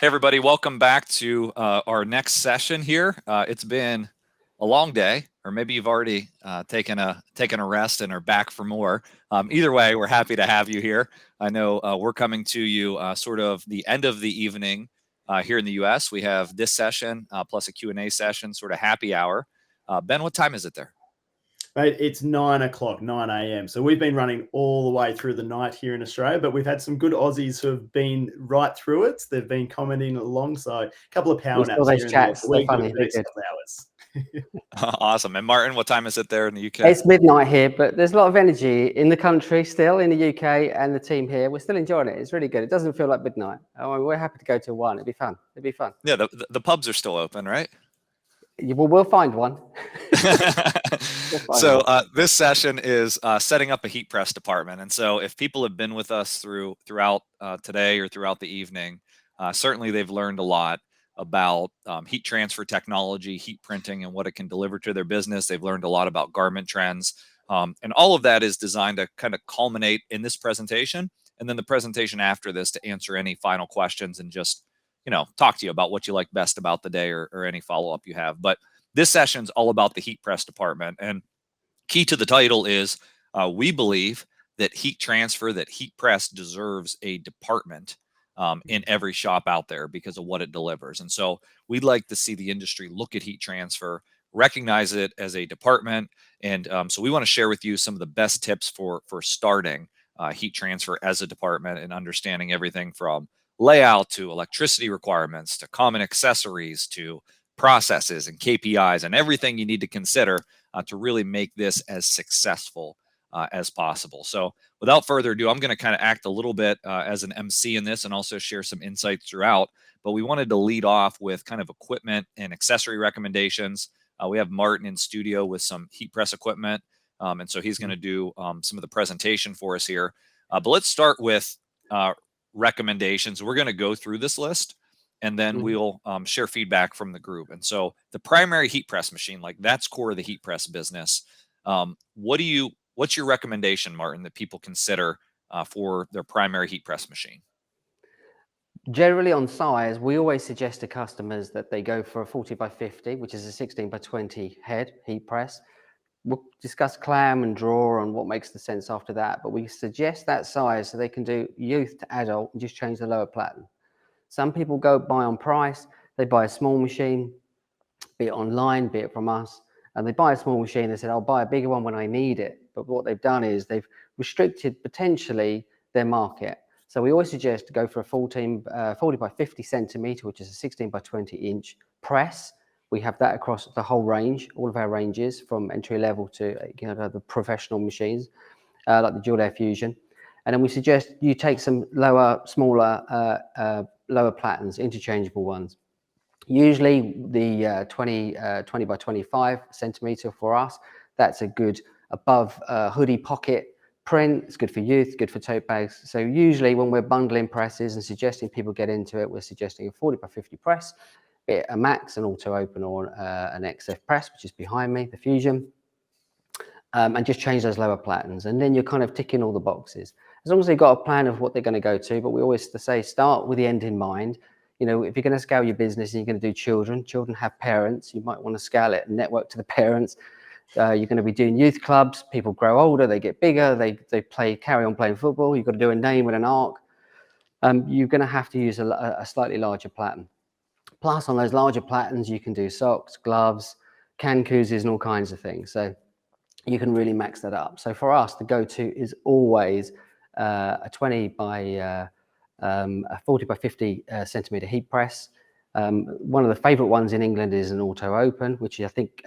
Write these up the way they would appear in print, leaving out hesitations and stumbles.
Hey, everybody, welcome back to our next session here. It's been a long day, or maybe you've already taken a rest and are back for more. Either way, we're happy to have you here. I know we're coming to you sort of the end of the evening here in the U.S. We have this session plus a Q&A session, sort of happy hour. Ben, what time is it there? Mate, it's 9 o'clock, 9 a.m. So we've been running all the way through the night here in Australia, but we've had some good Aussies who have been right through it. They've been commenting along. So a couple of power naps here and there. We're good for the next couple of hours. Awesome. And Martin, what time is it there in the UK? It's midnight here, but there's a lot of energy in the country still, in the UK, and the team here. We're still enjoying it. It's really good. It doesn't feel like midnight. We're happy to go to 1. It'd be fun. It'd be fun. Yeah, the pubs are still open, right? Well, we'll find one. So this session is setting up a heat press department. And so if people have been with us throughout today or throughout the evening, certainly they've learned a lot about heat transfer technology, heat printing, and what it can deliver to their business. They've learned a lot about garment trends. And all of that is designed to kind of culminate in this presentation. And then the presentation after this to answer any final questions and just talk to you about what you like best about the day or any follow-up you have. But this session's all about the heat press department. And key to the title is we believe that heat transfer, that heat press deserves a department in every shop out there because of what it delivers. And so we'd like to see the industry look at heat transfer, recognize it as a department. And so we want to share with you some of the best tips for starting heat transfer as a department and understanding everything from layout to electricity requirements to common accessories to processes and KPIs and everything you need to consider to really make this as successful as possible. So without further ado, I'm going to kind of act a little bit as an MC in this and also share some insights throughout. But we wanted to lead off with kind of equipment and accessory recommendations. We have Martin in studio with some heat press equipment. And so he's going to do some of the presentation for us here. But let's start with recommendations. We're going to go through this list and then we'll share feedback from the group. And so the primary heat press machine, like that's core of the heat press business. What's your recommendation, Martin, that people consider for their primary heat press machine? Generally on size, we always suggest to customers that they go for a 40 by 50, which is a 16 by 20 head heat press. We'll discuss clam and drawer and what makes the sense after that, but we suggest that size so they can do youth to adult and just change the lower platen. Some people go buy on price, they buy a small machine, be it online, be it from us, and they buy a small machine, they said, I'll buy a bigger one when I need it. But what they've done is they've restricted potentially their market. So we always suggest to go for a 40 by 50 centimeter, which is a 16 by 20 inch press. We have that across the whole range, all of our ranges from entry level to the professional machines like the dual air fusion. And then we suggest you take some smaller lower platens, interchangeable ones. Usually the 20 by 25 centimeter for us, that's a good above hoodie pocket print. It's good for youth, good for tote bags. So usually when we're bundling presses and suggesting people get into it, we're suggesting a 40 by 50 press, be it a max, an auto open, or an XF press, which is behind me, the Fusion, and just change those lower platens. And then you're kind of ticking all the boxes. As long as they've got a plan of what they're going to go to, but we always say start with the end in mind. If you're going to scale your business and you're going to do children have parents, you might want to scale it and network to the parents. You're going to be doing youth clubs. People grow older, they get bigger, they carry on playing football. You've got to do a name with an arc. You're going to have to use a slightly larger platen. Plus, on those larger platens, you can do socks, gloves, can koozes, and all kinds of things. So you can really max that up. So for us, the go-to is always a 20 by a 40 by 50 centimeter heat press. One of the favorite ones in England is an auto open, which I think,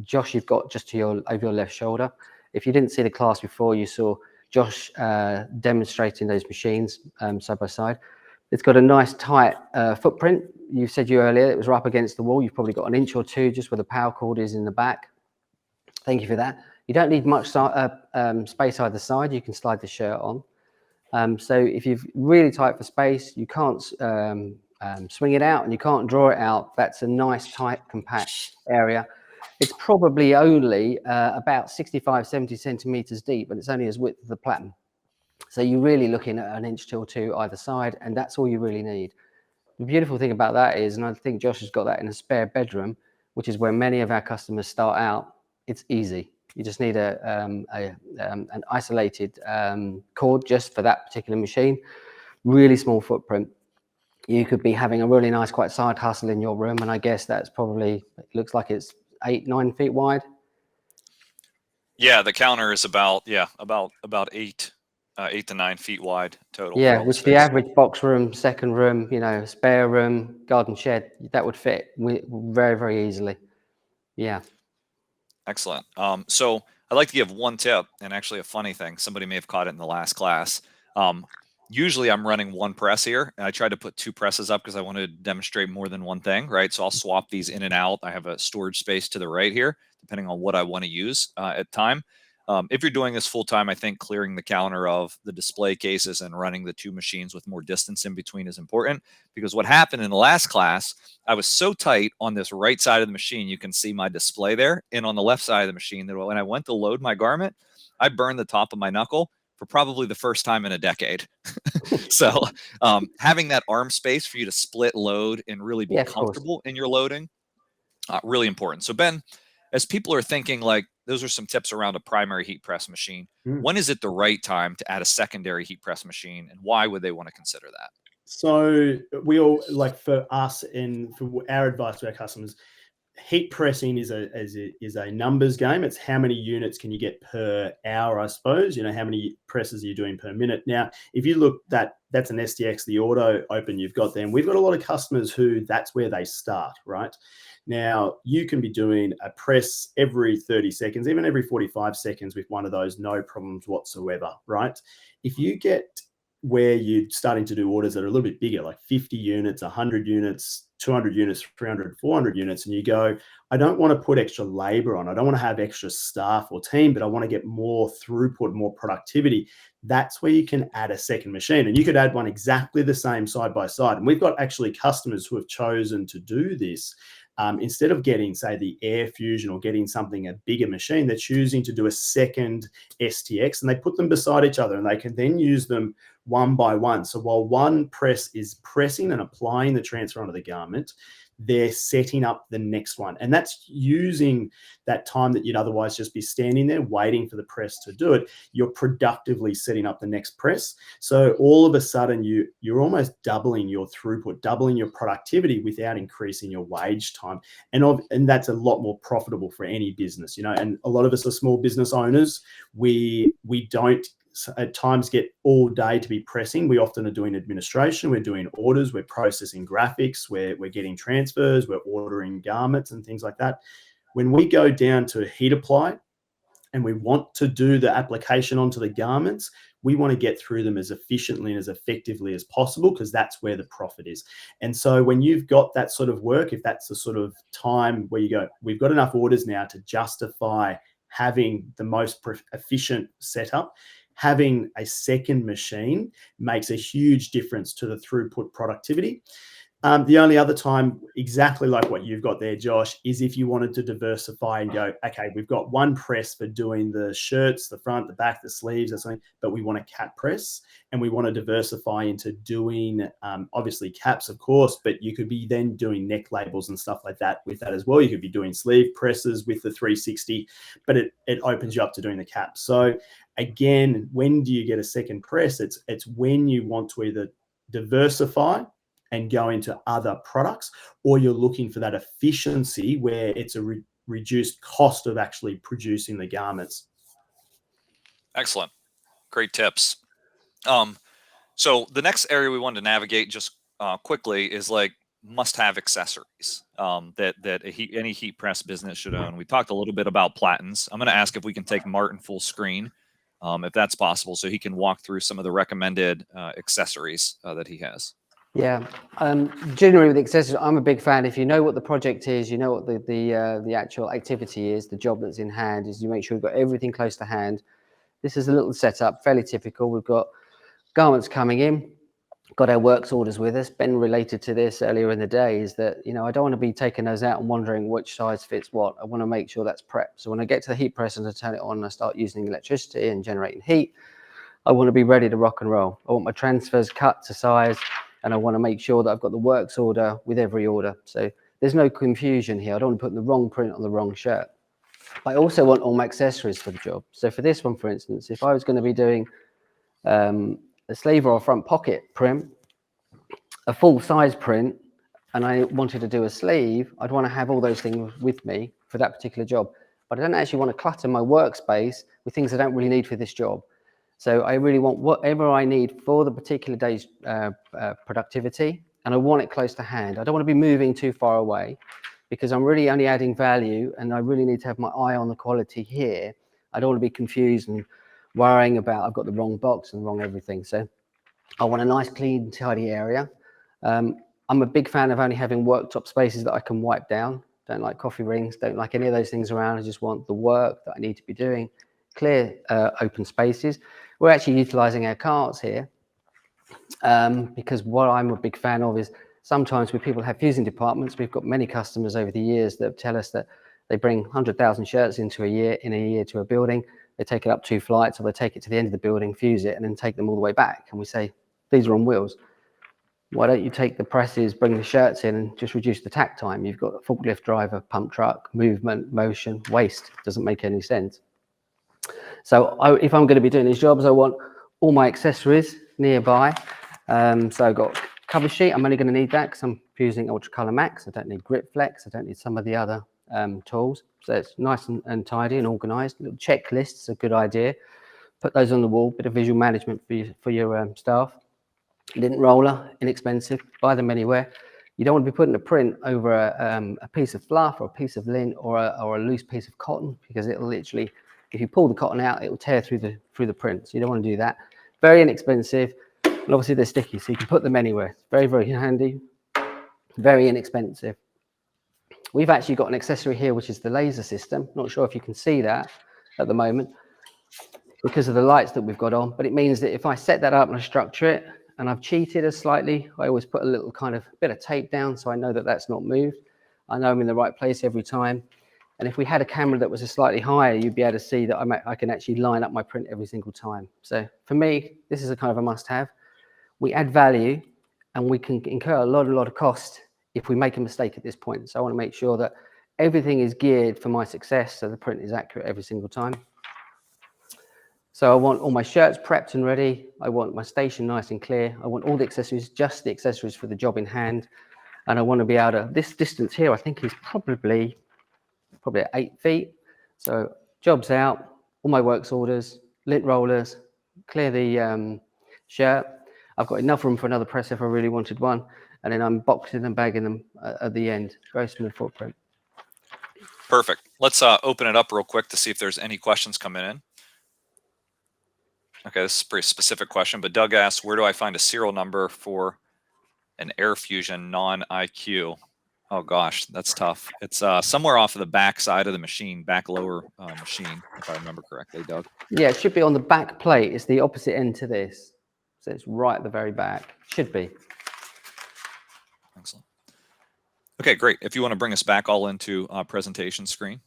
Josh, you've got just over your left shoulder. If you didn't see the class before, you saw Josh demonstrating those machines side by side. It's got a nice tight footprint. You said earlier it was right up against the wall. You've probably got an inch or two just where the power cord is in the back. Thank you for that. You don't need much space either side. You can slide the shirt on. So if you're really tight for space, you can't swing it out and you can't draw it out. That's a nice, tight, compact area. It's probably only about 65, 70 centimeters deep, but it's only as width of the platen. So you're really looking at an inch or two either side, and that's all you really need. the beautiful thing about that is, and I think Josh has got that in a spare bedroom, which is where many of our customers start out, it's easy. You just need an isolated cord just for that particular machine, really small footprint. You could be having a really nice, quite side hustle in your room, and I guess that's probably, it looks like it's 8-9 feet wide. Yeah, the counter is about 8 to 9 feet wide total. Yeah, which the average box room, second room, spare room, garden shed, that would fit very, very easily. Yeah. Excellent. So I'd like to give one tip, and actually a funny thing. Somebody may have caught it in the last class. Usually I'm running one press here, and I try to put two presses up because I want to demonstrate more than one thing, right? So I'll swap these in and out. I have a storage space to the right here, depending on what I want to use at time. If you're doing this full time, I think clearing the counter of the display cases and running the two machines with more distance in between is important, because what happened in the last class, I was so tight on this right side of the machine, you can see my display there, and on the left side of the machine, that when I went to load my garment, I burned the top of my knuckle for probably the first time in a decade. So having that arm space for you to split load and really be comfortable in your loading, really important. So Ben, as people are thinking, like, those are some tips around a primary heat press machine. When is it the right time to add a secondary heat press machine, and why would they want to consider that? So we all, like, for us and for our advice to our customers, heat pressing is a numbers game. It's how many units can you get per hour, I suppose. How many presses are you doing per minute? Now, if you look, that's an SDX, the auto open you've got there. And we've got a lot of customers who that's where they start, right? Now, you can be doing a press every 30 seconds, even every 45 seconds with one of those, no problems whatsoever, right? If you get where you're starting to do orders that are a little bit bigger, like 50 units, 100 units, 200 units, 300, 400 units, and you go, I don't want to put extra labor on. I don't want to have extra staff or team, but I want to get more throughput, more productivity. That's where you can add a second machine. And you could add one exactly the same side by side. And we've got actually customers who have chosen to do this. Instead of getting, say, the Air Fusion or getting something, a bigger machine, they're choosing to do a second STX, and they put them beside each other, and they can then use them one by one. So while one press is pressing and applying the transfer onto the garment, they're setting up the next one. And that's using that time that you'd otherwise just be standing there waiting for the press to do it. You're productively setting up the next press. So all of a sudden you're almost doubling your throughput, doubling your productivity without increasing your wage time. And that's a lot more profitable for any business, and a lot of us are small business owners. We don't at times get all day to be pressing. We often are doing administration, we're doing orders, we're processing graphics, we're getting transfers, we're ordering garments and things like that. When we go down to heat apply and we want to do the application onto the garments, we want to get through them as efficiently and as effectively as possible, because that's where the profit is. And so when you've got that sort of work, if that's the sort of time where you go, we've got enough orders now to justify having the most efficient setup, having a second machine makes a huge difference to the throughput productivity. The only other time, exactly like what you've got there, Josh, is if you wanted to diversify and go, okay, we've got one press for doing the shirts, the front, the back, the sleeves, or something, but we want a cap press, and we want to diversify into doing, obviously caps, of course, but you could be then doing neck labels and stuff like that with that as well. You could be doing sleeve presses with the 360, but it opens you up to doing the cap. So again, when do you get a second press? It's when you want to either diversify and go into other products, or you're looking for that efficiency where it's a reduced cost of actually producing the garments. Excellent. Great tips. So the next area we wanted to navigate just quickly is like must-have accessories that any heat press business should own. We talked a little bit about platens. I'm going to ask if we can take Martin full screen, if that's possible, so he can walk through some of the recommended accessories that he has. Yeah, generally with accessories, I'm a big fan. If you know what the project is, you know what the actual activity is, the job that's in hand, is you make sure you've got everything close to hand. This is a little setup, fairly typical. We've got garments coming in, got our works orders with us. Ben related to this earlier in the day, is that, I don't want to be taking those out and wondering which size fits what. I want to make sure that's prepped. So when I get to the heat press and I turn it on and I start using electricity and generating heat, I want to be ready to rock and roll. I want my transfers cut to size. and I want to make sure that I've got the works order with every order. So there's no confusion here. I don't want to put the wrong print on the wrong shirt. But I also want all my accessories for the job. So for this one, for instance, if I was going to be doing a sleeve or a front pocket print, a full size print, and I wanted to do a sleeve, I'd want to have all those things with me for that particular job. But I don't actually want to clutter my workspace with things I don't really need for this job. So I really want whatever I need for the particular day's productivity, and I want it close to hand. I don't want to be moving too far away, because I'm really only adding value, and I really need to have my eye on the quality here. I don't want to be confused and worrying about I've got the wrong box and wrong everything. So I want a nice, clean, tidy area. I'm a big fan of only having worktop spaces that I can wipe down. Don't like coffee rings, don't like any of those things around. I just want the work that I need to be doing. Clear, open spaces. We're actually utilizing our carts here because what I'm a big fan of is sometimes when people have fusing departments, we've got many customers over the years that tell us that they bring 100,000 shirts in a year to a building. They take it up 2 flights, or they take it to the end of the building, fuse it, and then take them all the way back. And we say, these are on wheels. Why don't you take the presses, bring the shirts in, and just reduce the tack time? You've got a forklift driver, pump truck, movement, motion, waste. Doesn't make any sense. So if I'm going to be doing these jobs, I want all my accessories nearby. So I've got cover sheet. I'm only going to need that because I'm using Ultracolor Max. I don't need Grip Flex. I don't need some of the other tools. So it's nice and tidy and organized. Little checklists, a good idea. Put those on the wall. Bit of visual management for your staff. Lint roller, inexpensive. Buy them anywhere. You don't want to be putting a print over a piece of fluff or a piece of lint or a loose piece of cotton, because it'll literally, if you pull the cotton out, it will tear through the print. So you don't want to do that. Very inexpensive, and obviously they're sticky, so you can put them anywhere. Very, very handy. Very inexpensive. We've actually got an accessory here, which is the laser system. Not sure if you can see that at the moment because of the lights that we've got on, but it means that if I set that up and I structure it, and I've cheated us slightly, I always put a little kind of bit of tape down so I know that that's not moved. I know I'm in the right place every time. And if we had a camera that was a slightly higher, you'd be able to see that I can actually line up my print every single time. So for me, this is a kind of a must-have. We add value, and we can incur a lot of cost if we make a mistake at this point. So I want to make sure that everything is geared for my success, so the print is accurate every single time. So I want all my shirts prepped and ready. I want my station nice and clear. I want all the accessories, just the accessories for the job in hand. And I want to be able to, this distance here, I think is probably at 8 feet. So job's out, all my works orders, lint rollers, clear the shirt. I've got enough room for another press if I really wanted one. And then I'm boxing and bagging them at the end. Very smooth footprint. Perfect. Let's open it up real quick to see if there's any questions coming in. Okay, this is a pretty specific question, but Doug asks, where do I find a serial number for an Air Fusion non-IQ? Oh gosh, that's tough. It's somewhere off of the back side of the machine, back lower machine, if I remember correctly, Doug. Yeah, it should be on the back plate. It's the opposite end to this. So it's right at the very back. Should be. Excellent. Okay, great. If you want to bring us back all into presentation screen.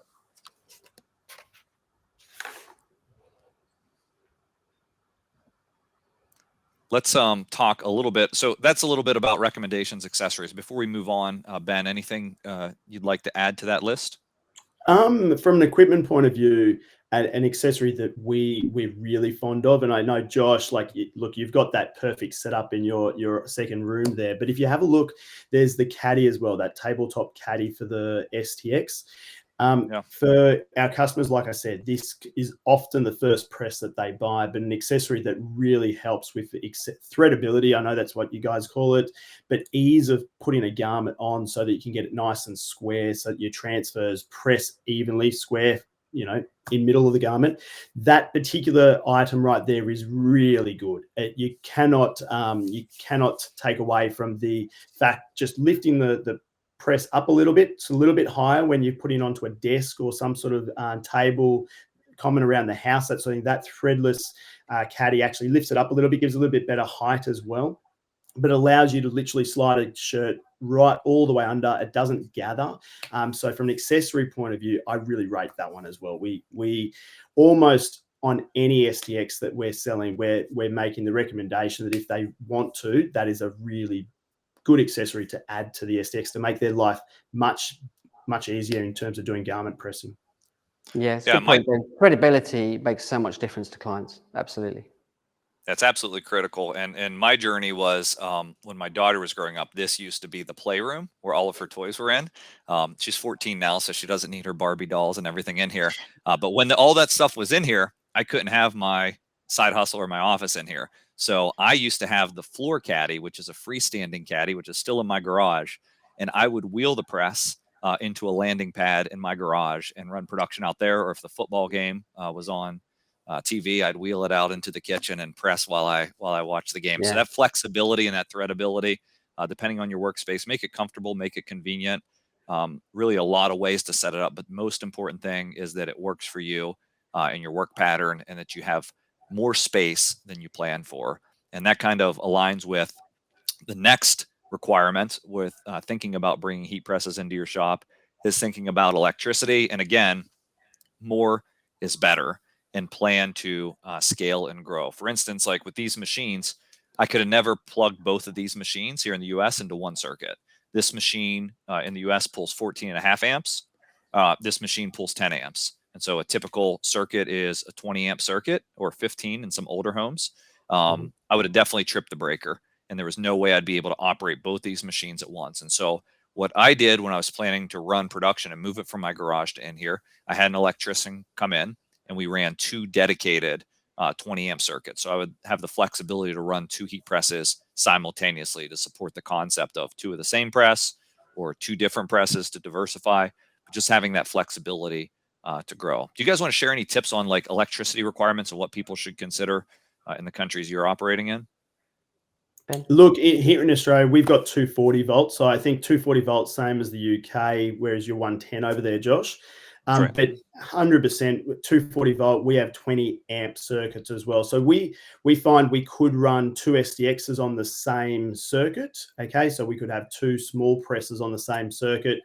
Let's talk a little bit. So that's a little bit about recommendations, accessories. Before we move on, Ben, anything you'd like to add to that list? From an equipment point of view, an accessory that we're really fond of, and I know Josh, like, look, you've got that perfect setup in your second room there. But if you have a look, there's the caddy as well, that tabletop caddy for the STX. Yeah. For our customers, like I said, this is often the first press that they buy, but an accessory that really helps with threadability. I know that's what you guys call it, but ease of putting a garment on so that you can get it nice and square, so that your transfers press evenly, square, you know, in middle of the garment. That particular item right there is really good. You cannot take away from the fact, just lifting the press up a little bit, it's a little bit higher when you're putting onto a desk or some sort of table common around the house, that sort of thing. That threadless caddy actually lifts it up a little bit, gives a little bit better height as well, but allows you to literally slide a shirt right all the way under. It doesn't gather. So from an accessory point of view, I really rate that one as well. We almost on any STX that we're selling, we're making the recommendation that if they want to, that is a really good accessory to add to the STX to make their life much easier in terms of doing garment pressing. Yeah, it's a good point. Credibility makes so much difference to clients. Absolutely. That's absolutely critical. And my journey was when my daughter was growing up, this used to be the playroom where all of her toys were in. She's 14 now, so she doesn't need her Barbie dolls and everything in here. But when all that stuff was in here, I couldn't have my side hustle or my office in here. So I used to have the floor caddy, which is a freestanding caddy, which is still in my garage. And I would wheel the press into a landing pad in my garage and run production out there. Or if the football game was on TV, I'd wheel it out into the kitchen and press while I watch the game. Yeah. So that flexibility and that threadability, depending on your workspace, make it comfortable, make it convenient. Really a lot of ways to set it up, but the most important thing is that it works for you in your work pattern and that you have more space than you plan for. And that kind of aligns with the next requirement with thinking about bringing heat presses into your shop is thinking about electricity. And again, more is better, and plan to scale and grow. For instance, like with these machines, I could have never plugged both of these machines here in the US into one circuit. This machine in the US pulls 14.5 amps. This machine pulls 10 amps. And so a typical circuit is a 20 amp circuit or 15 in some older homes. I would have definitely tripped the breaker, and there was no way I'd be able to operate both these machines at once. And so what I did when I was planning to run production and move it from my garage to in here, I had an electrician come in and we ran two dedicated 20 amp circuits. So I would have the flexibility to run two heat presses simultaneously to support the concept of two of the same press or two different presses to diversify, but just having that flexibility to grow. Do you guys want to share any tips on like electricity requirements and what people should consider in the countries you're operating in? Look, here in Australia, we've got 240 volts. So I think 240 volts, same as the UK, whereas you're 110 over there, Josh. Right. But 100% 240 volt, we have 20 amp circuits as well. So we find we could run two SDXs on the same circuit. Okay, so we could have two small presses on the same circuit.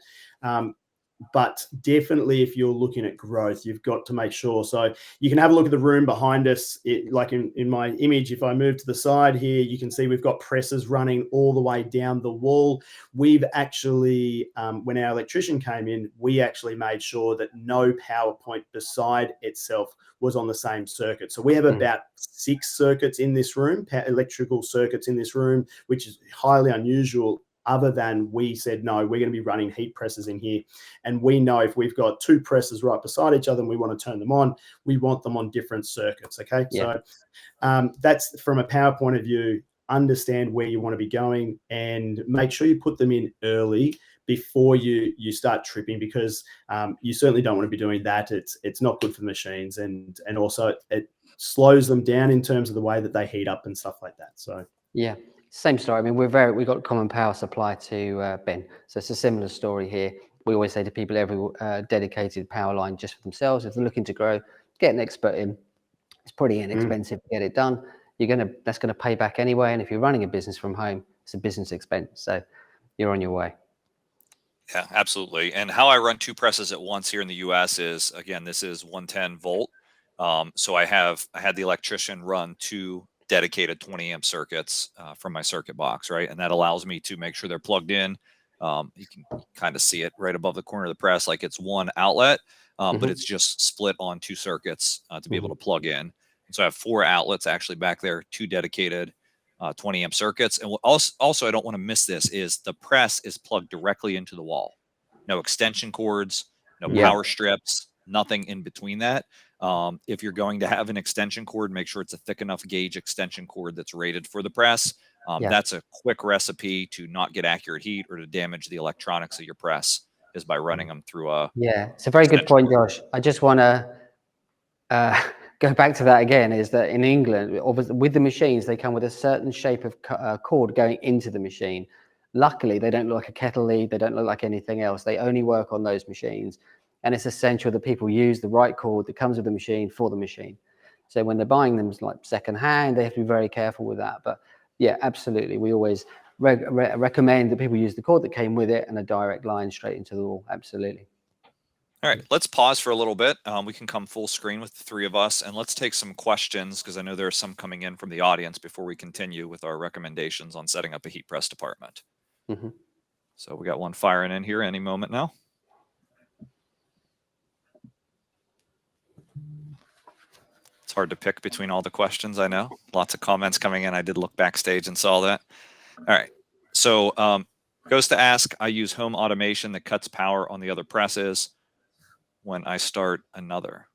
But definitely if you're looking at growth, you've got to make sure. So you can have a look at the room behind us. Like in my image, if I move to the side here, you can see we've got presses running all the way down the wall. We've actually, when our electrician came in, we actually made sure that no power point beside itself was on the same circuit. So we have about 6 circuits in this room, electrical circuits in this room, which is highly unusual, other than we said, no, we're going to be running heat presses in here. And we know if we've got two presses right beside each other and we want to turn them on, we want them on different circuits. Okay. Yeah. So that's from a power point of view, understand where you want to be going and make sure you put them in early before you start tripping, because you certainly don't want to be doing that. It's not good for the machines, and also it slows them down in terms of the way that they heat up and stuff like that. So yeah. Same story. I mean, we've got common power supply to Ben, so it's a similar story here. We always say to people, every dedicated power line just for themselves. If they're looking to grow, get an expert in. It's pretty inexpensive to get it done. That's gonna pay back anyway. And if you're running a business from home, it's a business expense, so you're on your way. Yeah, absolutely. And how I run two presses at once here in the US is, again, this is 110 volt. So I had the electrician run two dedicated 20 amp circuits from my circuit box, right? And that allows me to make sure they're plugged in. You can kind of see it right above the corner of the press, like it's one outlet, but it's just split on two circuits to be able to plug in. And so I have 4 outlets actually back there, 2 dedicated 20 amp circuits. And what also I don't want to miss this is the press is plugged directly into the wall. No extension cords, no power strips, nothing in between that. If you're going to have an extension cord, make sure it's a thick enough gauge extension cord that's rated for the press. That's a quick recipe to not get accurate heat or to damage the electronics of your press, is by running them through a it's a very good point, Josh. I just want to go back to that again, is that in England, with the machines, they come with a certain shape of cord going into the machine. Luckily, they don't look like a kettle lead. They don't look like anything else. They only work on those machines. And it's essential that people use the right cord that comes with the machine for the machine. So when they're buying them like secondhand, they have to be very careful with that. But yeah, absolutely. We always recommend that people use the cord that came with it and a direct line straight into the wall. Absolutely. All right, let's pause for a little bit. We can come full screen with the three of us, and let's take some questions because I know there are some coming in from the audience before we continue with our recommendations on setting up a heat press department. Mm-hmm. So we got one firing in here any moment now. It's hard to pick between all the questions, I know. Lots of comments coming in. I did look backstage and saw that. All right, so goes to ask, I use home automation that cuts power on the other presses when I start another.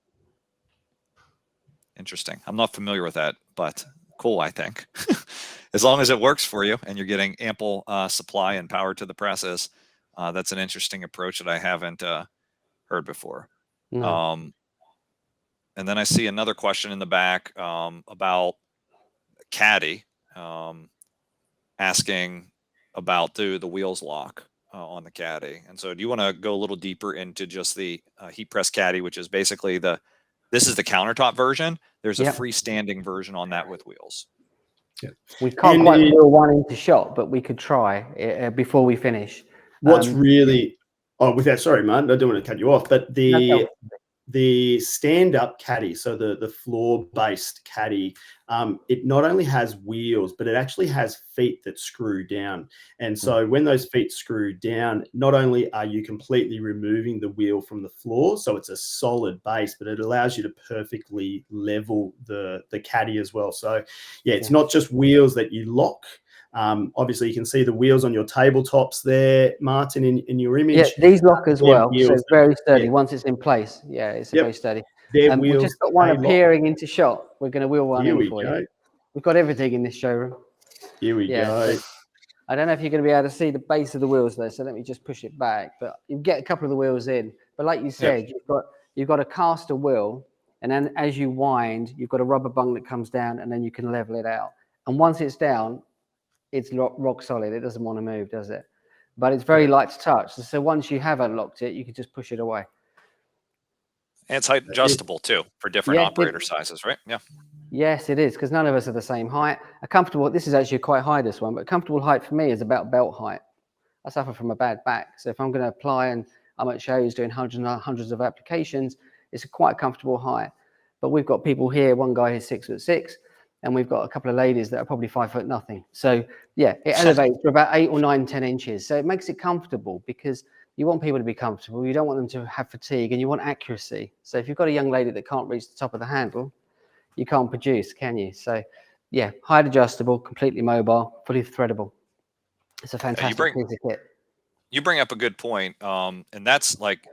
Interesting. I'm not familiar with that, but cool, I think. As long as it works for you and you're getting ample supply and power to the presses, that's an interesting approach that I haven't heard before. No. And then I see another question in the back about caddy, asking about do the wheels lock on the caddy. And so do you want to go a little deeper into just the heat press caddy, which is basically this is the countertop version. There's a freestanding version on that with wheels. Yeah. We can't quite wheel one into shot, but we could try before we finish. What's really, with that, sorry, Martin, I don't want to cut you off, but the stand-up caddy, so the floor-based caddy, it not only has wheels, but it actually has feet that screw down. And so when those feet screw down, not only are you completely removing the wheel from the floor, so it's a solid base, but it allows you to perfectly level the caddy as well. So yeah, it's not just wheels that you lock. Obviously, you can see the wheels on your tabletops there, Martin, in your image. Yeah, these lock as well, so it's very sturdy once it's in place. Yeah, it's very sturdy. We've just got one appearing into shot. We're going to wheel one in for you. We've got everything in this showroom. Here we go. So I don't know if you're going to be able to see the base of the wheels there, so let me just push it back. But you get a couple of the wheels in. But like you said, you've got a caster wheel, and then as you wind, you've got a rubber bung that comes down, and then you can level it out. And once it's down, it's rock solid. It doesn't want to move, does it? But it's very light to touch. So once you have unlocked it, you can just push it away. And it's height adjustable too for different operator sizes, right? Yeah. Yes, it is, because none of us are the same height. This is actually quite high, this one, but comfortable height for me is about belt height. I suffer from a bad back. So if I'm going to apply and I'm at shows doing hundreds of applications, it's a quite comfortable height. But we've got people here, one guy who's 6'6", and we've got a couple of ladies that are probably 5 foot nothing. So yeah, it elevates for about 8 or 9, 10 inches. So it makes it comfortable because you want people to be comfortable. You don't want them to have fatigue, and you want accuracy. So if you've got a young lady that can't reach the top of the handle, you can't produce, can you? So yeah, height adjustable, completely mobile, fully threadable. It's a fantastic piece of kit. You bring up a good point. And that's like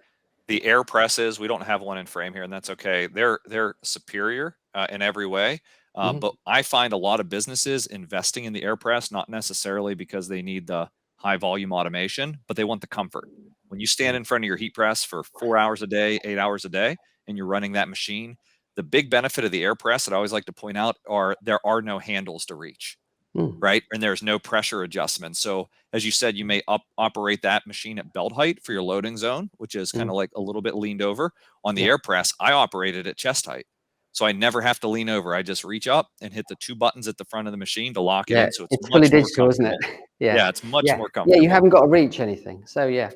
the air presses. We don't have one in frame here, and that's okay. They're superior in every way. But I find a lot of businesses investing in the air press, not necessarily because they need the high volume automation, but they want the comfort. When you stand in front of your heat press for 4 hours a day, 8 hours a day, and you're running that machine, the big benefit of the air press that I always like to point out are there are no handles to reach, right? And there's no pressure adjustment. So as you said, you may operate that machine at belt height for your loading zone, which is kind of like a little bit leaned over. On the air press, I operate it at chest height. So I never have to lean over. I just reach up and hit the 2 buttons at the front of the machine to lock it in. So it's fully digital, isn't it? Yeah, it's much more comfortable. Yeah, you haven't got to reach anything. So yeah.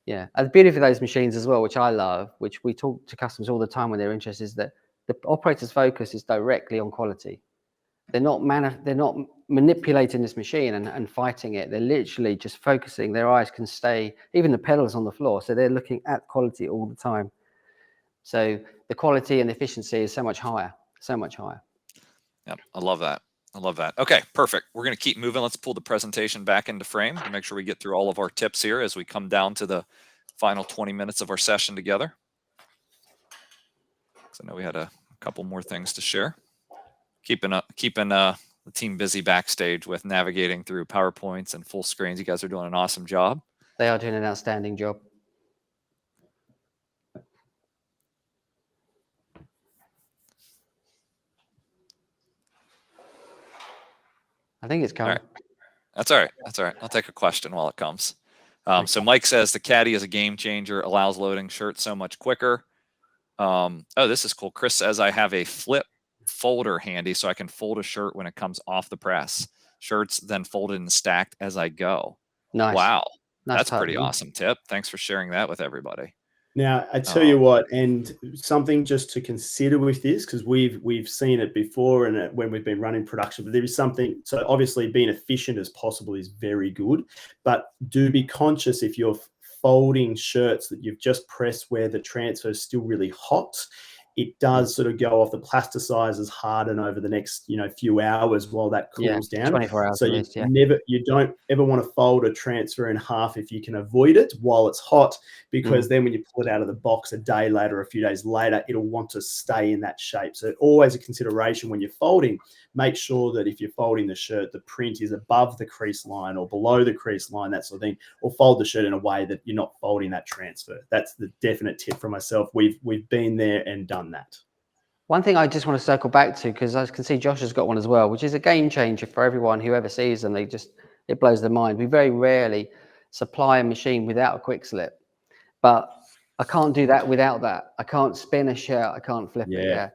And the beauty of those machines as well, which I love, which we talk to customers all the time when they're interested, is that the operator's focus is directly on quality. They're not manipulating this machine and fighting it. They're literally just focusing. Their eyes can stay, even the pedals on the floor. So they're looking at quality all the time. So the quality and efficiency is so much higher, so much higher. Yeah, I love that. I love that. Okay, perfect. We're going to keep moving. Let's pull the presentation back into frame to make sure we get through all of our tips here as we come down to the final 20 minutes of our session together. So I know we had a couple more things to share. Keeping the team busy backstage with navigating through PowerPoints and full screens. You guys are doing an awesome job. They are doing an outstanding job. I think it's coming. All right. That's all right. That's all right. I'll take a question while it comes. So Mike says the caddy is a game changer, allows loading shirts so much quicker. Oh, this is cool. Chris says I have a flip folder handy so I can fold a shirt when it comes off the press. Shirts then folded and stacked as I go. Nice. Wow. That's pretty awesome tip. Thanks for sharing that with everybody. Now, I tell you what, and something just to consider with this, because we've seen it before and when we've been running production, but there is something. So obviously, being efficient as possible is very good, but do be conscious if you're folding shirts that you've just pressed where the transfer is still really hot. It does sort of go off, the plasticizers harden over the next few hours while that cools down. 24 hours So at least, you don't ever want to fold a transfer in half if you can avoid it while it's hot, because then when you pull it out of the box a day later, a few days later, it'll want to stay in that shape. So always a consideration when you're folding, make sure that if you're folding the shirt, the print is above the crease line or below the crease line, that sort of thing, or fold the shirt in a way that you're not folding that transfer. That's the definite tip from myself. We've been there and done that. One thing I just want to circle back to, because I can see Josh has got one as well, which is a game changer for everyone who ever sees them. It blows their mind. We very rarely supply a machine without a quick slip, but I can't do that without that. I can't spin a shirt. I can't flip it. Yeah.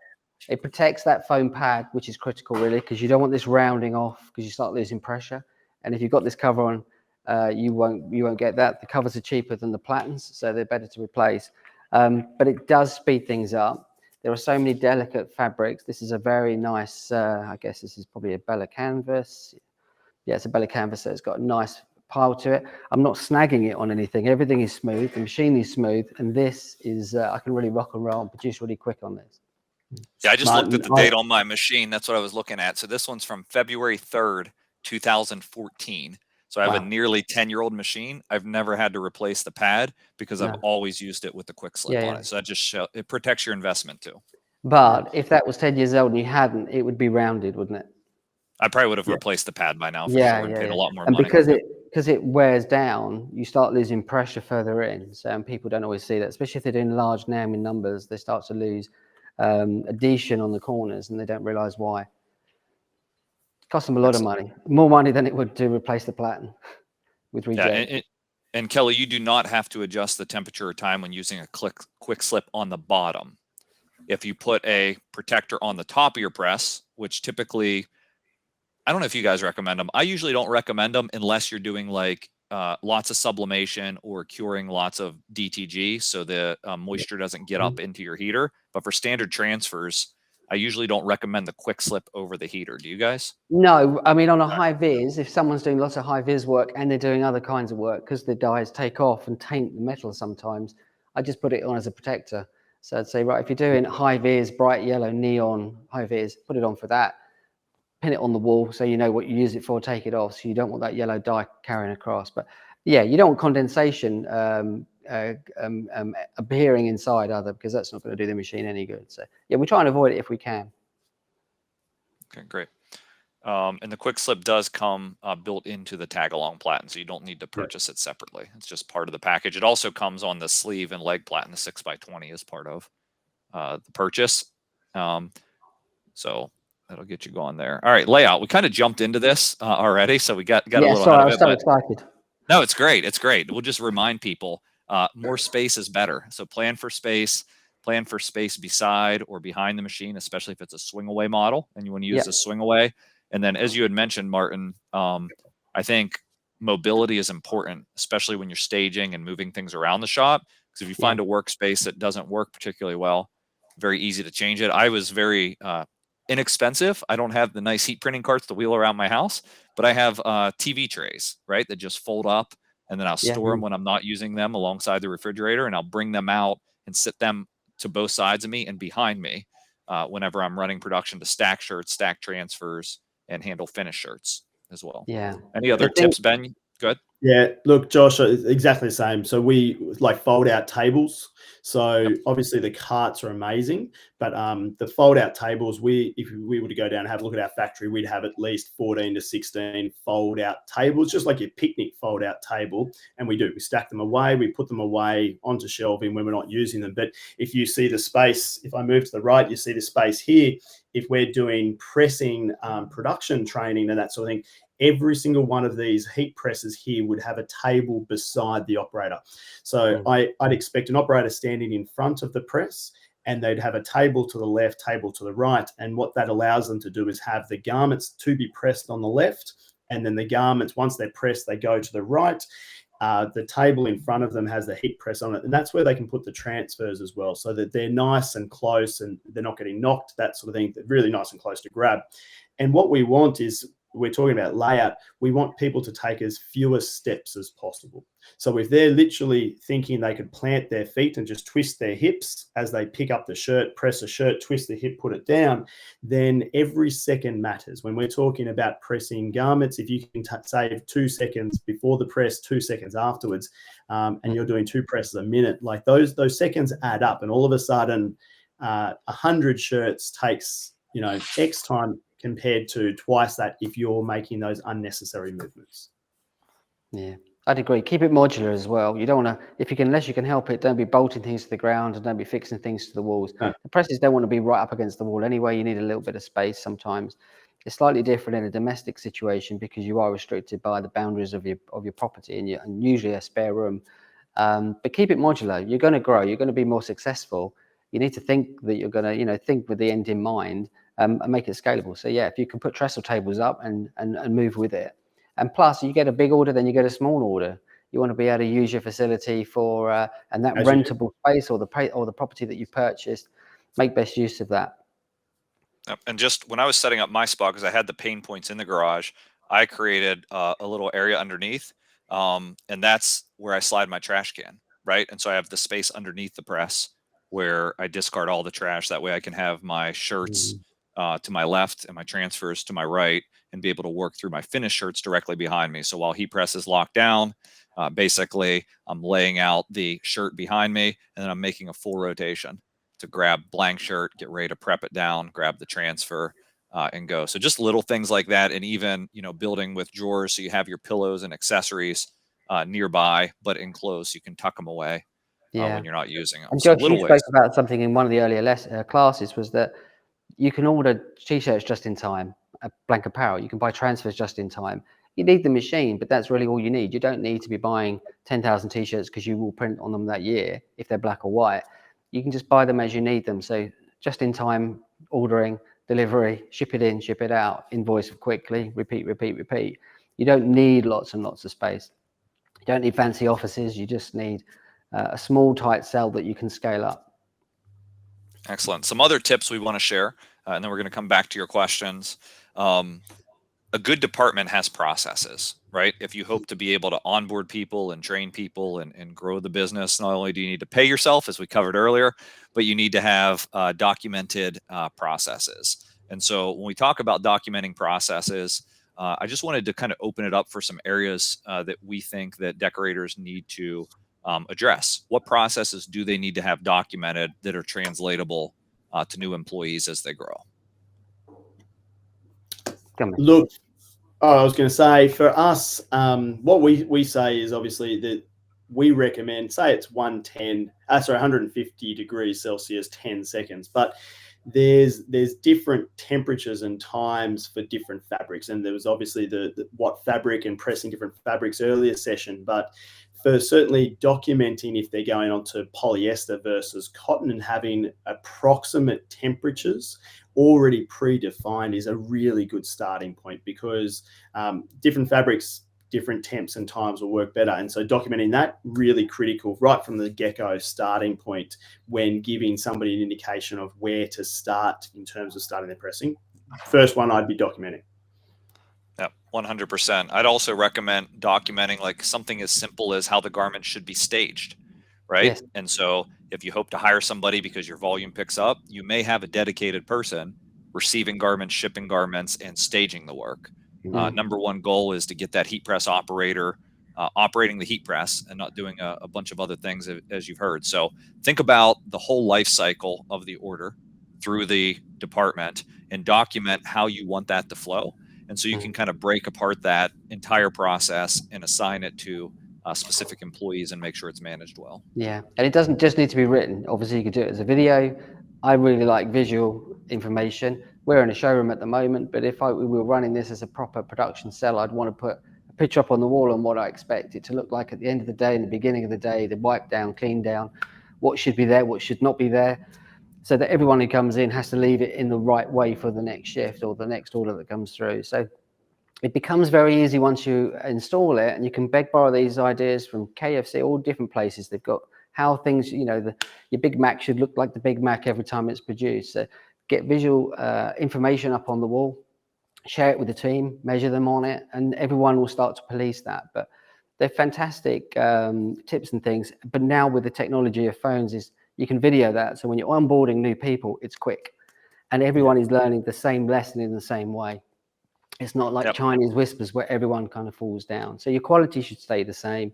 It protects that foam pad, which is critical really, because you don't want this rounding off because you start losing pressure. And if you've got this cover on, you won't get that. The covers are cheaper than the platens, so they're better to replace. But it does speed things up. There are so many delicate fabrics. This is a very nice, I guess this is probably a Bella canvas. Yeah, it's a Bella canvas, so it's got a nice pile to it. I'm not snagging it on anything. Everything is smooth. The machine is smooth. And this is, I can really rock and roll and produce really quick on this. Yeah, I just looked at the date on my machine. That's what I was looking at. So this one's from February 3rd, 2014. So I have a nearly 10-year-old machine. I've never had to replace the pad because I've always used it with the quick slip on it. So that just it protects your investment too. But if that was 10 years old and you hadn't, it would be rounded, wouldn't it? I probably would have replaced the pad by now for sure and paid a lot more money. And because it wears down, you start losing pressure further in. So people don't always see that, especially if they're doing large naming numbers, they start to lose adhesion on the corners and they don't realize why. It costs them a lot of money, more money than it would to replace the platen with reject. Yeah, and Kelly, you do not have to adjust the temperature or time when using a quick slip on the bottom. If you put a protector on the top of your press, which typically, I don't know if you guys recommend them. I usually don't recommend them unless you're doing like lots of sublimation or curing lots of DTG so the moisture doesn't get up into your heater. But for standard transfers, I usually don't recommend the quick slip over the heater. Do you guys? No, I mean, on a high vis, if someone's doing lots of high vis work and they're doing other kinds of work, because the dyes take off and taint the metal sometimes, I just put it on as a protector. So I'd say, right, if you're doing high vis, bright yellow, neon, high vis, put it on for that. Pin it on the wall so you know what you use it for, take it off. So you don't want that yellow dye carrying across. But yeah, you don't want condensation appearing inside either, because that's not going to do the machine any good. So yeah, we try and avoid it if we can. Okay, great. And the quick slip does come built into the tag along platen, so you don't need to purchase it separately. It's just part of the package. It also comes on the sleeve and leg platen, the 6x20 as part of the purchase. So that'll get you going there. All right, layout. We kind of jumped into this already, so we got a little sorry, ahead of it. I was so excited. No, it's great. It's great. We'll just remind people more space is better. So plan for space beside or behind the machine, especially if it's a swing away model and you want to use a swing away. And then, as you had mentioned, Martin, I think mobility is important, especially when you're staging and moving things around the shop. Because if you find a workspace that doesn't work particularly well, very easy to change it. I was very inexpensive. I don't have the nice heat printing carts to wheel around my house, but I have TV trays, right, that just fold up, and then I'll store them when I'm not using them alongside the refrigerator, and I'll bring them out and sit them to both sides of me and behind me whenever I'm running production to stack shirts, stack transfers, and handle finish shirts as well. Yeah. Any other tips, Ben? Good. Yeah, look, Josh, exactly the same. So we like fold out tables. So obviously the carts are amazing, but the fold out tables, if we were to go down and have a look at our factory, we'd have at least 14 to 16 fold out tables, just like your picnic fold out table. And we stack them away. We put them away onto shelving when we're not using them. But if you see the space, if I move to the right, you see the space here. If we're doing pressing production training and that sort of thing, every single one of these heat presses here would have a table beside the operator. So I'd expect an operator standing in front of the press, and they'd have a table to the left, table to the right. And what that allows them to do is have the garments to be pressed on the left, and then the garments, once they're pressed, they go to the right. the table in front of them has the heat press on it, and that's where they can put the transfers as well, so that they're nice and close and they're not getting knocked, that sort of thing. They're really nice and close to grab. And what we want is, we're talking about layout, we want people to take as fewer steps as possible. So if they're literally thinking they could plant their feet and just twist their hips as they pick up the shirt, press a shirt, twist the hip, put it down, then every second matters. When we're talking about pressing garments, if you can save 2 seconds before the press, 2 seconds afterwards, and you're doing 2 presses a minute, like those seconds add up, and all of a sudden 100 shirts takes, you know, X time compared to twice that if you're making those unnecessary movements. Yeah, I'd agree. Keep it modular as well. You don't want to, if you can, unless you can help it, don't be bolting things to the ground and don't be fixing things to the walls. No. The presses don't want to be right up against the wall anyway. You need a little bit of space sometimes. It's slightly different in a domestic situation because you are restricted by the boundaries of your property and usually a spare room. But keep it modular. You're going to grow. You're going to be more successful. You need to think that you're going to, you know, think with the end in mind, and make it scalable. So yeah, if you can put trestle tables up and move with it, and plus you get a big order, then you get a small order. You want to be able to use your facility for and that rentable space or the property that you purchased. Make best use of that. And just when I was setting up my spot, because I had the pain points in the garage, I created a little area underneath, and that's where I slide my trash can, right? And so I have the space underneath the press where I discard all the trash. That way I can have my shirts to my left and my transfers to my right, and be able to work through my finished shirts directly behind me. So while heat press is locked down, basically I'm laying out the shirt behind me, and then I'm making a full rotation to grab blank shirt, get ready to prep it down, grab the transfer, and go. So just little things like that. And even, you know, building with drawers, so you have your pillows and accessories nearby, but enclosed, so you can tuck them away when you're not using them. And So Josh, little you ways. spoke about something in one of the earlier classes, was that you can order t-shirts just in time, blank apparel. You can buy transfers just in time. You need the machine, but that's really all you need. You don't need to be buying 10,000 t-shirts because you will print on them that year if they're black or white. You can just buy them as you need them. So just in time ordering, delivery, ship it in, ship it out, invoice quickly, repeat, repeat, repeat. You don't need lots and lots of space. You don't need fancy offices. You just need a small, tight cell that you can scale up. Excellent. Some other tips we want to share, and then we're going to come back to your questions. A good department has processes, right? If you hope to be able to onboard people and train people and grow the business, not only do you need to pay yourself, as we covered earlier, but you need to have documented processes. And so when we talk about documenting processes, I just wanted to kind of open it up for some areas that we think that decorators need to address. What processes do they need to have documented that are translatable to new employees as they grow? Look, I was going to say, for us, what we say is obviously that we recommend, say it's 150 degrees Celsius, 10 seconds, but there's different temperatures and times for different fabrics. And there was obviously the what fabric and pressing different fabrics earlier session, but for certainly documenting if they're going on to polyester versus cotton and having approximate temperatures already predefined is a really good starting point, because different fabrics, different temps and times will work better. And so documenting that, really critical right from the get-go starting point when giving somebody an indication of where to start in terms of starting their pressing. First one I'd be documenting. Yeah, 100%. I'd also recommend documenting like something as simple as how the garment should be staged, right? Yes. And so if you hope to hire somebody because your volume picks up, you may have a dedicated person receiving garments, shipping garments, and staging the work. Number one goal is to get that heat press operator operating the heat press and not doing a bunch of other things, as you've heard. So think about the whole life cycle of the order through the department and document how you want that to flow. And so you can kind of break apart that entire process and assign it to specific employees and make sure it's managed well. Yeah, and it doesn't just need to be written. Obviously, you could do it as a video. I really like visual information. We're in a showroom at the moment, but if we were running this as a proper production cell, I'd want to put a picture up on the wall on what I expect it to look like at the end of the day and the beginning of the day, the wipe down, clean down, what should be there, what should not be there, so that everyone who comes in has to leave it in the right way for the next shift or the next order that comes through. So it becomes very easy once you install it, and you can borrow these ideas from KFC, all different places. They've got how things, you know, your Big Mac should look like the Big Mac every time it's produced. So get visual information up on the wall, share it with the team, measure them on it, and everyone will start to police that. But they're fantastic tips and things. But now with the technology of phones, is you can video that. So when you're onboarding new people, it's quick, and everyone is learning the same lesson in the same way. It's not like Chinese whispers where everyone kind of falls down. So your quality should stay the same.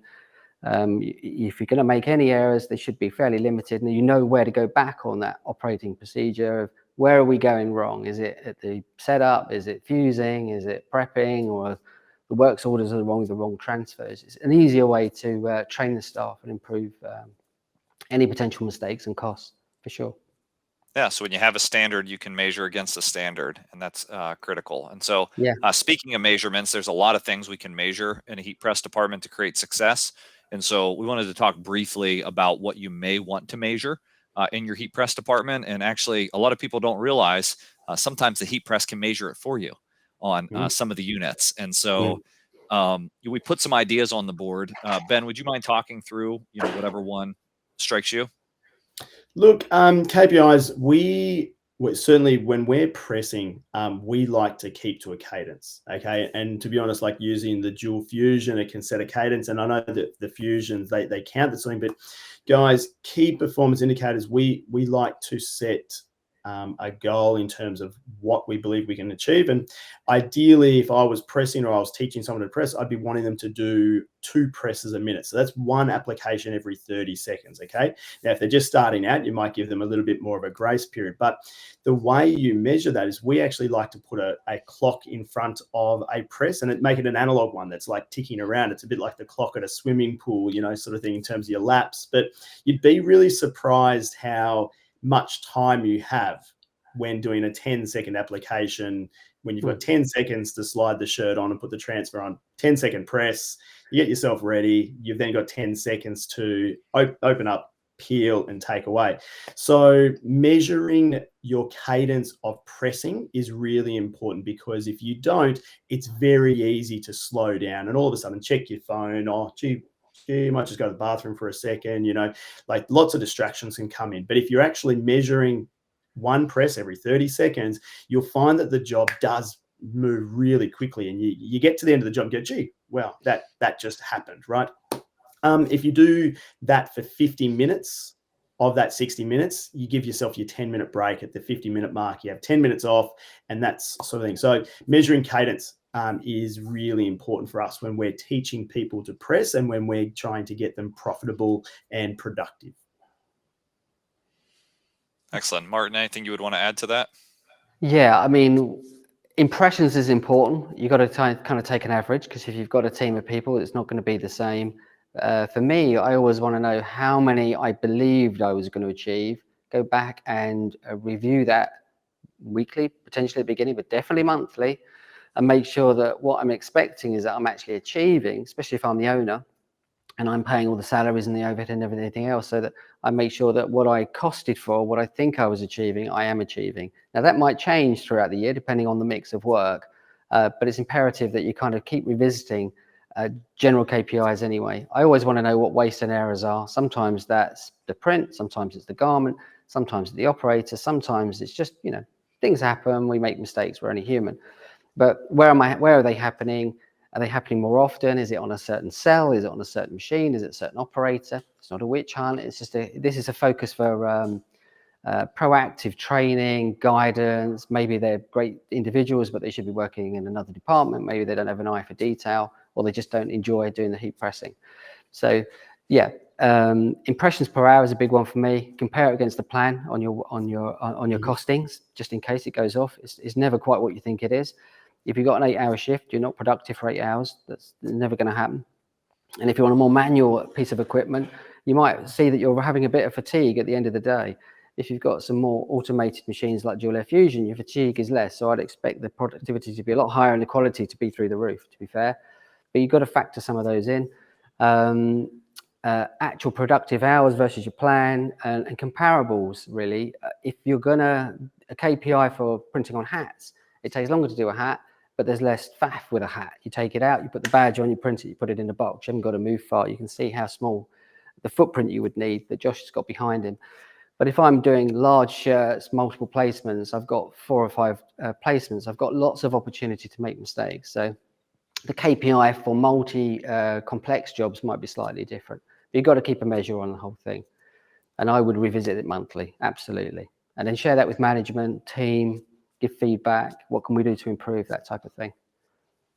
If you're going to make any errors, they should be fairly limited, and you know where to go back on that operating procedure of where are we going wrong? Is it at the setup? Is it fusing? Is it prepping? Or the works orders are wrong with the wrong transfers? It's an easier way to train the staff and improve any potential mistakes and costs, for sure. Yeah, so when you have a standard, you can measure against the standard, and that's critical. And so, speaking of measurements, there's a lot of things we can measure in a heat press department to create success. And so, we wanted to talk briefly about what you may want to measure in your heat press department. And actually, a lot of people don't realize sometimes the heat press can measure it for you on some of the units. And so, we put some ideas on the board. Ben, would you mind talking through, whatever one strikes you? Look, KPIs, we certainly, when we're pressing, we like to keep to a cadence, okay? And to be honest, like using the dual fusion, it can set a cadence. And I know that the fusions, they count the something, but guys, key performance indicators, we like to set a goal in terms of what we believe we can achieve. And ideally, if I was pressing or I was teaching someone to press, I'd be wanting them to do 2 presses a minute. So that's 1 application every 30 seconds, okay? Now, if they're just starting out, you might give them a little bit more of a grace period. But the way you measure that is we actually like to put a clock in front of a press and make it an analog one that's like ticking around. It's a bit like the clock at a swimming pool, sort of thing in terms of your laps. But you'd be really surprised how much time you have when doing a 10-second application, when you've got 10 seconds to slide the shirt on and put the transfer on, 10-second press, you get yourself ready. You've then got 10 seconds to open up, peel, and take away. So measuring your cadence of pressing is really important, because if you don't, it's very easy to slow down and all of a sudden check your phone. Oh, gee, you might just go to the bathroom for a second, like lots of distractions can come in. But if you're actually measuring 1 press every 30 seconds, you'll find that the job does move really quickly, and you get to the end of the job and go, gee, well, that just happened, right? If you do that for 50 minutes of that 60 minutes, you give yourself your 10-minute break at the 50-minute mark. You have 10 minutes off, and that's sort of thing. So measuring cadence is really important for us when we're teaching people to press and when we're trying to get them profitable and productive. Excellent. Martin, anything you would want to add to that? Yeah, I mean, impressions is important. You've got to kind of take an average, because if you've got a team of people, it's not going to be the same. For me, I always want to know how many I believed I was going to achieve, go back and review that weekly, potentially at the beginning, but definitely monthly, and make sure that what I'm expecting is that I'm actually achieving, especially if I'm the owner and I'm paying all the salaries and the overhead and everything else, so that I make sure that what I costed for, what I think I was achieving, I am achieving. Now, that might change throughout the year, depending on the mix of work, but it's imperative that you kind of keep revisiting general KPIs anyway. I always want to know what wastes and errors are. Sometimes that's the print, sometimes it's the garment, sometimes it's the operator, sometimes it's just, things happen, we make mistakes, we're only human. But where are they happening? Are they happening more often? Is it on a certain cell? Is it on a certain machine? Is it a certain operator? It's not a witch hunt. It's just this is a focus for proactive training, guidance. Maybe they're great individuals, but they should be working in another department. Maybe they don't have an eye for detail, or they just don't enjoy doing the heat pressing. So, yeah, impressions per hour is a big one for me. Compare it against the plan on your costings, just in case it goes off. It's never quite what you think it is. If you've got an 8-hour shift, you're not productive for 8 hours. That's never going to happen. And if you're on a more manual piece of equipment, you might see that you're having a bit of fatigue at the end of the day. If you've got some more automated machines like dual air fusion, your fatigue is less. So I'd expect the productivity to be a lot higher and the quality to be through the roof, to be fair. But you've got to factor some of those in. Actual productive hours versus your plan, and comparables, really. If you're a KPI for printing on hats, it takes longer to do a hat, but there's less faff with a hat. You take it out, you put the badge on, you print it, you put it in a box. You haven't got to move far. You can see how small the footprint you would need that Josh has got behind him. But if I'm doing large shirts, multiple placements, I've got 4 or 5 placements, I've got lots of opportunity to make mistakes. So the KPI for complex jobs might be slightly different. But you've got to keep a measure on the whole thing. And I would revisit it monthly, absolutely. And then share that with management, team, give feedback. What can we do to improve, that type of thing?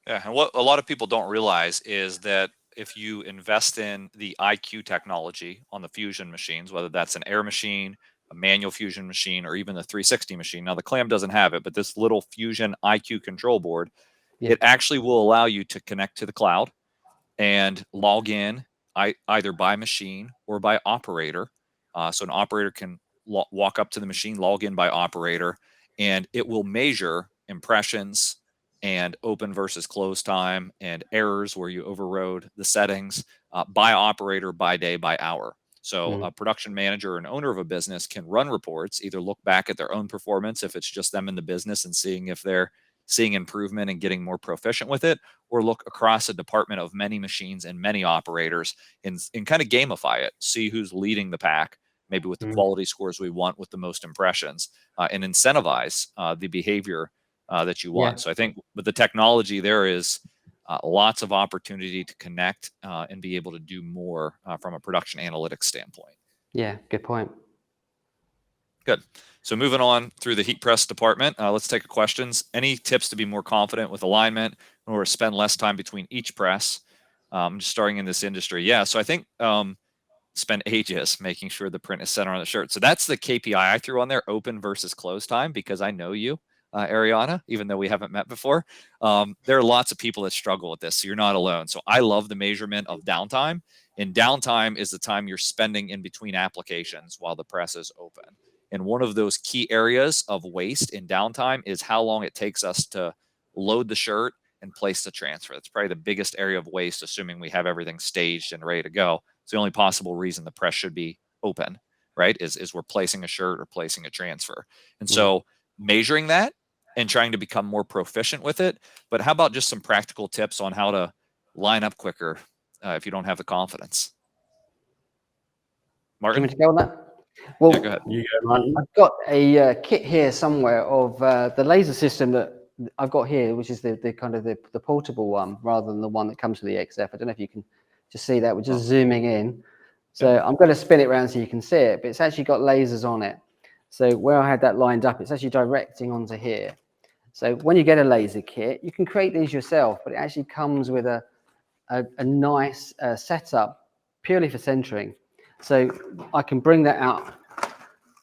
Yeah, and what a lot of people don't realize is that if you invest in the IQ technology on the fusion machines, whether that's an air machine, a manual fusion machine, or even the 360 machine. Now the Clam doesn't have it, but this little fusion IQ control board, it actually will allow you to connect to the cloud and log in either by machine or by operator. So an operator can walk up to the machine, log in by operator, and it will measure impressions and open versus close time and errors where you overrode the settings by operator, by day, by hour. So a production manager or an owner of a business can run reports, either look back at their own performance if it's just them in the business and seeing if they're seeing improvement and getting more proficient with it, or look across a department of many machines and many operators and kind of gamify it, see who's leading the pack, maybe with the quality scores we want with the most impressions, and incentivize the behavior that you want. So I think with the technology, there is lots of opportunity to connect and be able to do more from a production analytics standpoint. Yeah, good point. Good. So moving on through the heat press department, let's take questions. Any tips to be more confident with alignment or spend less time between each press? Just starting in this industry. Yeah. So I think spend ages making sure the print is center on the shirt. So that's the KPI I threw on there, open versus close time, because I know you, Ariana, even though we haven't met before. There are lots of people that struggle with this, so you're not alone. So I love the measurement of downtime, and downtime is the time you're spending in between applications while the press is open. And one of those key areas of waste in downtime is how long it takes us to load the shirt and place the transfer. That's probably the biggest area of waste, assuming we have everything staged and ready to go. It's the only possible reason the press should be open, right? Is we're placing a shirt or placing a transfer. And so measuring that and trying to become more proficient with it. But how about just some practical tips on how to line up quicker if you don't have the confidence? Martin? Do you want me to go on that? Well, yeah, go ahead. You go, Martin. I've got a kit here somewhere of the laser system that I've got here, which is the kind of the portable one rather than the one that comes with the XF. I don't know if you can just see that. We're just zooming in. So I'm going to spin it around so you can see it, but it's actually got lasers on it. So where I had that lined up, it's actually directing onto here. So when you get a laser kit, you can create these yourself, but it actually comes with a nice setup purely for centering. So I can bring that out,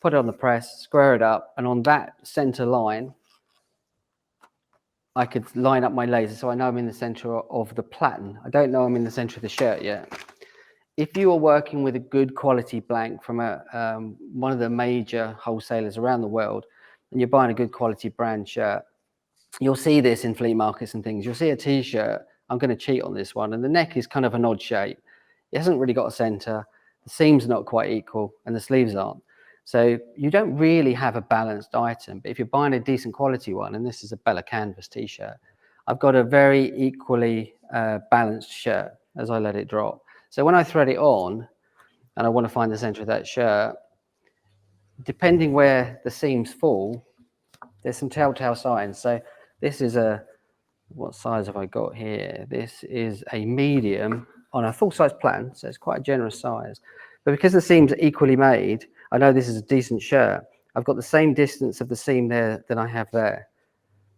put it on the press, square it up, and on that center line, I could line up my laser so I know I'm in the center of the platen. I don't know I'm in the center of the shirt yet. If you are working with a good quality blank from one of the major wholesalers around the world, and you're buying a good quality brand shirt, you'll see this in flea markets and things. You'll see a t-shirt. I'm going to cheat on this one. And the neck is kind of an odd shape. It hasn't really got a center. The seams are not quite equal and the sleeves aren't. So you don't really have a balanced item. But if you're buying a decent quality one, and this is a Bella Canvas t-shirt, I've got a very equally balanced shirt as I let it drop. So when I thread it on and I want to find the center of that shirt, depending where the seams fall, there's some telltale signs. So this is what size have I got here? This is a medium on a full-size plan, so it's quite a generous size. But because the seams are equally made, I know this is a decent shirt. I've got the same distance of the seam there that I have there.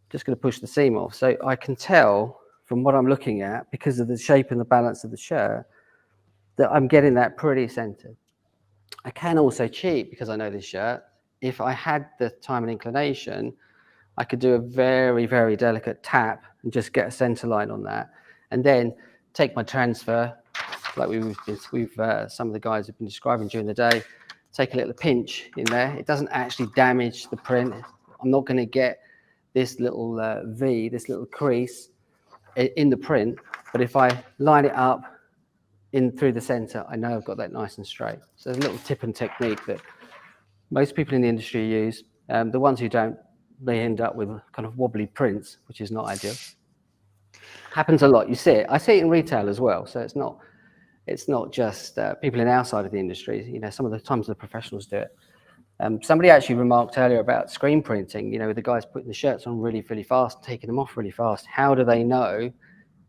Just going to push the seam off. So I can tell from what I'm looking at, because of the shape and the balance of the shirt, that I'm getting that pretty centered. I can also cheat because I know this shirt. If I had the time and inclination, I could do a very, very delicate tap and just get a center line on that. And then take my transfer, like some of the guys have been describing during the day, take a little pinch in there. It doesn't actually damage the print. I'm not going to get this little V, this little crease in the print. But if I line it up in through the center, I know I've got that nice and straight. So there's a little tip and technique that most people in the industry use. The ones who don't, they end up with kind of wobbly prints, which is not ideal. Happens a lot. You see it. I see it in retail as well. So it's not just people in our side of the industry. You know, some of the times the professionals do it. Somebody actually remarked earlier about screen printing. You know, the guys putting the shirts on really, really fast, taking them off really fast. How do they know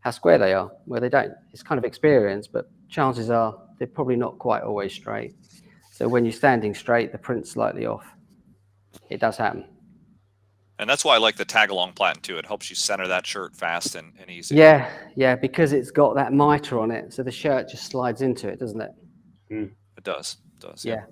how square they are? Well, they don't. It's kind of experience, but chances are they're probably not quite always straight. So when you're standing straight, the print's slightly off. It does happen. And that's why I like the tag-along platen too. It helps you center that shirt fast and easy. Yeah, because it's got that mitre on it, so the shirt just slides into it, doesn't it? It does. Yeah.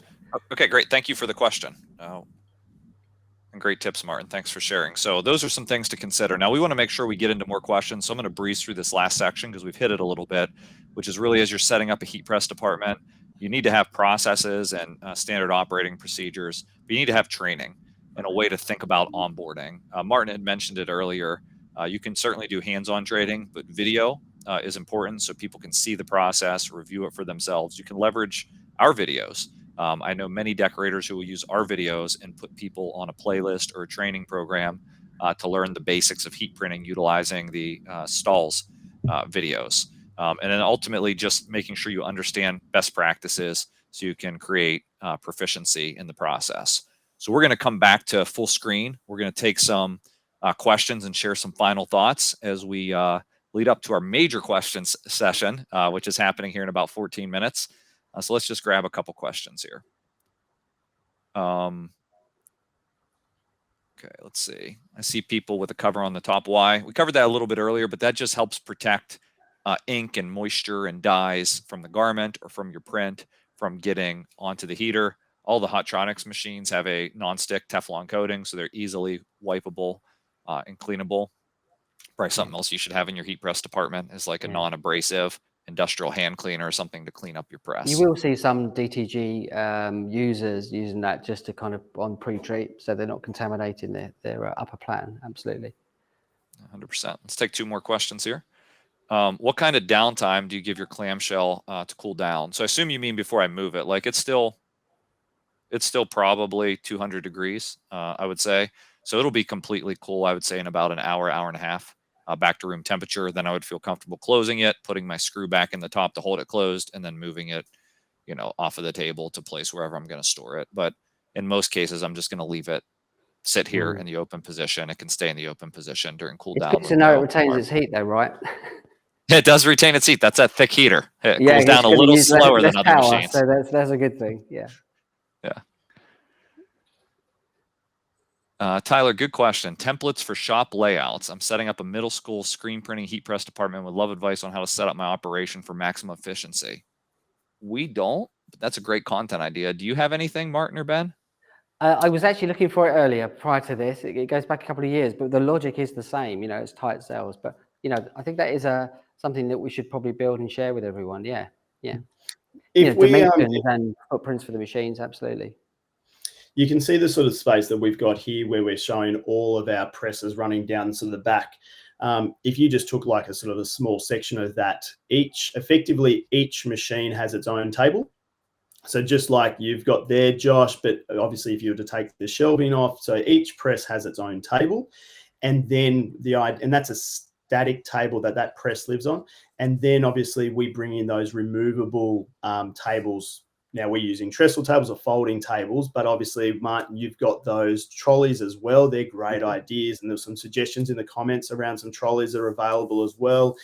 Okay, great. Thank you for the question. And great tips, Martin. Thanks for sharing. So those are some things to consider. Now we want to make sure we get into more questions. So I'm going to breeze through this last section because we've hit it a little bit, which is really as you're setting up a heat press department, you need to have processes and standard operating procedures, but you need to have training and a way to think about onboarding. Martin had mentioned it earlier. You can certainly do hands-on training, but video is important so people can see the process, review it for themselves. You can leverage our videos. I know many decorators who will use our videos and put people on a playlist or a training program to learn the basics of heat printing utilizing the Stahls videos. And then ultimately just making sure you understand best practices so you can create proficiency in the process. So we're going to come back to full screen. We're going to take some questions and share some final thoughts as we lead up to our major questions session, which is happening here in about 14 minutes. So let's just grab a couple questions here. Okay, let's see. I see people with a cover on the top. Why? We covered that a little bit earlier, but that just helps protect ink and moisture and dyes from the garment or from your print from getting onto the heater. All the Hotronix machines have a non-stick Teflon coating, so they're easily wipeable and cleanable. Probably something else you should have in your heat press department is like a non-abrasive industrial hand cleaner or something to clean up your press. You will see some DTG users using that just to kind of on pre-treat, so they're not contaminating their upper platen. Absolutely. 100%. Let's take two more questions here. What kind of downtime do you give your clamshell to cool down? So I assume you mean before I move it. Like it's still probably 200 degrees, I would say. So it'll be completely cool, I would say, in about an hour, hour and a half back to room temperature. Then I would feel comfortable closing it, putting my screw back in the top to hold it closed, and then moving it, off of the table to place wherever I'm going to store it. But in most cases, I'm just going to leave it sit here in the open position. It can stay in the open position during cool down. It's good to know it retains its heat though, right? It does retain its heat. That's that thick heater. It cools down a little slower than other machines. So that's a good thing. Yeah. Tyler, good question. Templates for shop layouts. I'm setting up a middle school screen printing heat press department. Would love advice on how to set up my operation for maximum efficiency. We don't, but that's a great content idea. Do you have anything, Martin or Ben? I was actually looking for it earlier prior to this. It goes back a couple of years, but the logic is the same. It's tight cells. But, I think that is something that we should probably build and share with everyone. Yeah. If we dimensions and footprints for the machines, absolutely. You can see the sort of space that we've got here where we're showing all of our presses running down to the back. If you just took like a sort of a small section of that, effectively each machine has its own table. So just like you've got there, Josh, but obviously if you were to take the shelving off, so each press has its own table. And then and that's a static table that press lives on. And then obviously we bring in those removable tables. Now we're using trestle tables or folding tables, but obviously, Martin, you've got those trolleys as well. They're great ideas. And there's some suggestions in the comments around some trolleys that are available as well.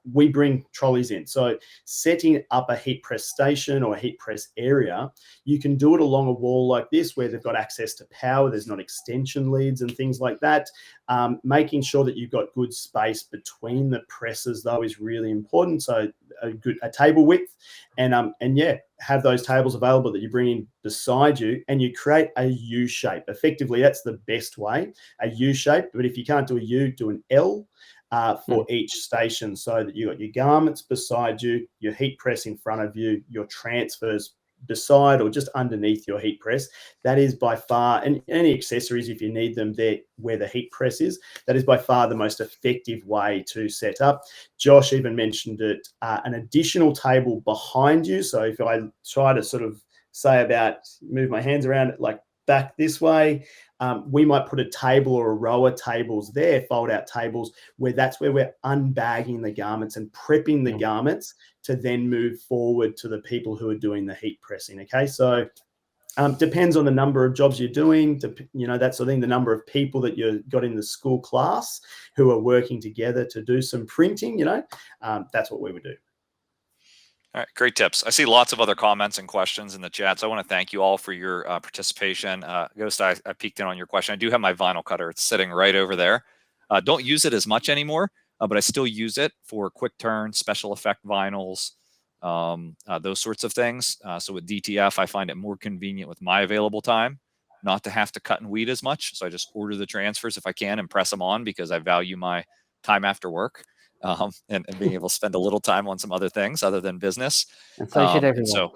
We bring trolleys in. So setting up a heat press station or a heat press area, you can do it along a wall like this where they've got access to power. There's not extension leads and things like that. Making sure that you've got good space between the presses, though, is really important. So a table width and have those tables available that you bring in beside you, and you create a U shape. Effectively, that's the best way, a U shape. But if you can't do a U, do an L. For each station, so that you got your garments beside you, your heat press in front of you, your transfers beside or just underneath your heat press. That is by far, and any accessories if you need them there where the heat press is, that is by far the most effective way to set up. Josh even mentioned it, an additional table behind you. So if I try to sort of say about, move my hands around it, like back this way. We might put a table or a row of tables there, fold-out tables, where that's where we're unbagging the garments and prepping the garments to then move forward to the people who are doing the heat pressing. Okay, so depends on the number of jobs you're doing, that sort of thing, the number of people that you've got in the school class who are working together to do some printing, that's what we would do. All right, great tips. I see lots of other comments and questions in the chat, so I want to thank you all for your participation. Ghost, I peeked in on your question. I do have my vinyl cutter. It's sitting right over there. Don't use it as much anymore, but I still use it for quick turn, special effect vinyls, those sorts of things. So with DTF, I find it more convenient with my available time not to have to cut and weed as much. So I just order the transfers if I can and press them on because I value my time after work. And being able to spend a little time on some other things other than business. And so should everyone. And so,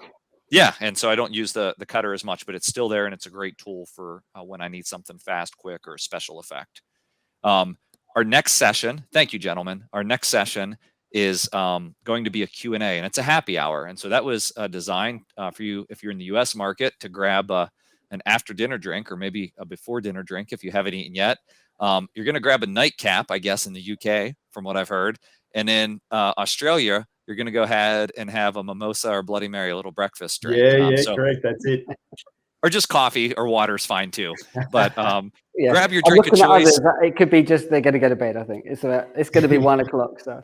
yeah, and so I don't use the cutter as much, but it's still there, and it's a great tool for when I need something fast, quick, or a special effect. Our next session, thank you, gentlemen. Our next session is going to be a Q&A, and it's a happy hour. And so that was designed for you if you're in the U.S. market to grab an after-dinner drink or maybe a before-dinner drink if you haven't eaten yet. You're going to grab a nightcap, I guess, in the UK, from what I've heard. And in Australia, you're going to go ahead and have a mimosa or Bloody Mary, a little breakfast drink. Correct. That's it. Or just coffee or water's fine too. But yeah. grab your drink of choice. It could be just they're going to go to bed, I think. It's going to be 1 o'clock. So.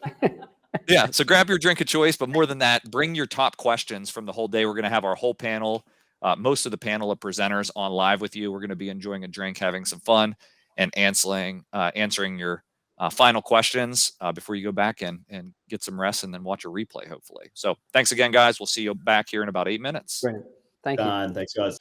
Yeah, so grab your drink of choice. But more than that, bring your top questions from the whole day. We're going to have our whole panel, most of the panel of presenters on live with you. We're going to be enjoying a drink, having some fun, and answering your final questions before you go back and get some rest and then watch a replay, hopefully. So thanks again, guys. We'll see you back here in about 8 minutes. Great. Thank you. Thanks, guys.